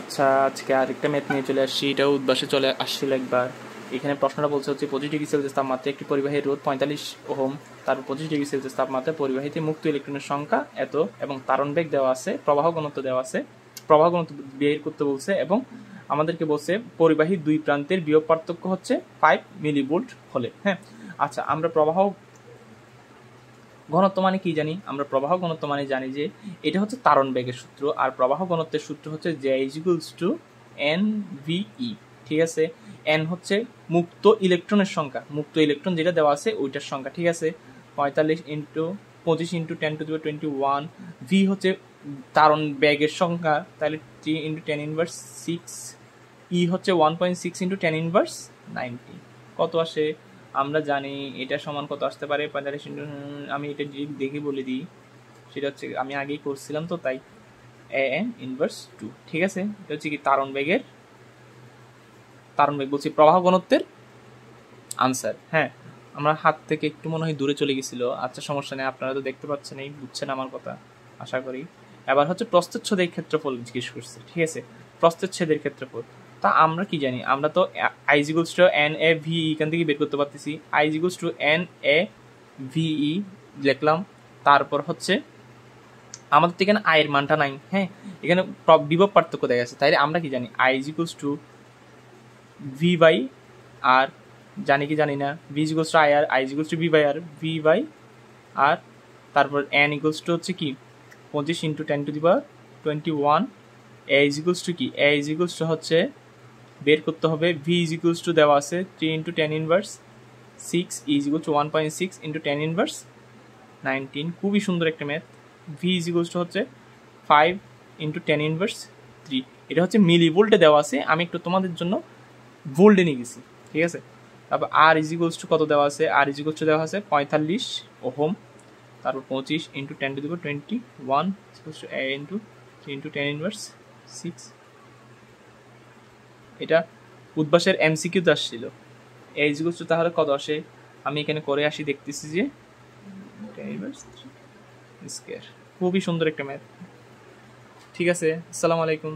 আচ্ছা, আজকে আরেকটা ম্যাথ নিয়ে চলে আসছি। এটাও উদ্বাসে চলে আসছিল একবার। এখানে প্রশ্নটা বলছে হচ্ছে 25 ডিগ্রি সেলসিয়াস তাপমাত্রা একটি পরিবাহীর রোধ 45 ওহম, তারপর 25 ডিগ্রি সেলসিয়াস তাপমাত্রা পরিবাহীতে মুক্ত ইলেকট্রনের সংখ্যা এত এবং তারণ বেগ দেওয়া আছে, প্রবাহ ঘনত্ব দেওয়া আছে, প্রবাহ ঘনত্ব বের করতে বলছে এবং আমাদেরকে বলছে পরিবাহী দুই প্রান্তের বিভব পার্থক্য হচ্ছে 5 মিলিভোল্ট হলে। হ্যাঁ, আচ্ছা, আমরা প্রবাহ ঘনত্ব মানে কি জানি? আমরা প্রবাহ ঘনত্ব মানে জানি যে এটা হচ্ছে তারণ বেগের সূত্র, আর প্রবাহ ঘনত্বের সূত্র হচ্ছে J = NVE। ঠিক আছে, এন হচ্ছে মুক্ত ইলেকট্রনের সংখ্যা, মুক্ত ইলেকট্রন যেটা দেওয়া আছে ওইটার সংখ্যা। ঠিক আছে, 45 ইন্টু 25 ইন্টু 10⁻21। ভি হচ্ছে তারণ বেগের সংখ্যা, তাহলে 3 ইন্টু 10⁻6। ই হচ্ছে 1.6 ইন্টু 10⁻90। কত আসে? আমরা জানি এটা সমান কত আসতে পারে, 45 ইন্টু, আমি এটা দেখে বলে দিই, সেটা হচ্ছে আমি আগেই করছিলাম তো তাই an−2। ঠিক আছে, এটা হচ্ছে কি তারণ বেগ বলছি প্রবাহ ঘনত্বের আনসার। হ্যাঁ, আমরা হাত থেকে একটু মনে হয় দূরে চলে গেছিল। আচ্ছা, সমস্যা নেই, আপনারা তো দেখতে পাচ্ছেন, এই বুঝছেন আমার কথা আশা করি। এবার হচ্ছে প্রস্থচ্ছেদের ক্ষেত্রফল জিজ্ঞেস করছে। ঠিক আছে, প্রস্থচ্ছেদের ক্ষেত্রফল তা আমরা কি জানি? আমরা তো I=NA/VE এখান থেকে বের করতে পারতেছি। I=NA/VE লিখলাম, তারপর হচ্ছে আমাদের তো এখানে আয়ের মানটা নাই। হ্যাঁ, এখানে বিভব পার্থক্য দেখা গেছে, তাইলে আমরা কি জানি? I=V/R, জানি কি জানি না? V=IR, I=V/R, V/R, তারপর n= হচ্ছে কি 25 ইন্টু 10⁻21। কি হচ্ছে বের করতে হবে, V= দেওয়া আছে 3 ইন্টু 10⁻6, E= 1.6 ইন্টু 10⁻19। খুবই সুন্দর একটা ম্যাথ। V= হচ্ছে 5 ইন্টু 10⁻3। এটা হচ্ছে মিলিভোল্টে দেওয়া আছে, আমি একটু তোমাদের জন্য ভোল্টে নিয়ে গেছি। ঠিক আছে, তারপর R= কত দেওয়া আছে? R= দেওয়া আছে 45 ওহম, তারপর 25 ইন্টু 10⁻21 ইন্টু 3 ইন্টু 10⁻6। এটা উদ্বাসের MCQ তে আসছিল। A= তাহলে কত আসে? আমি এখানে করে আসি, দেখতেছি যে 10⁻3²। খুবই সুন্দর একটা ম্যাথ। ঠিক আছে, আসসালামু আলাইকুম।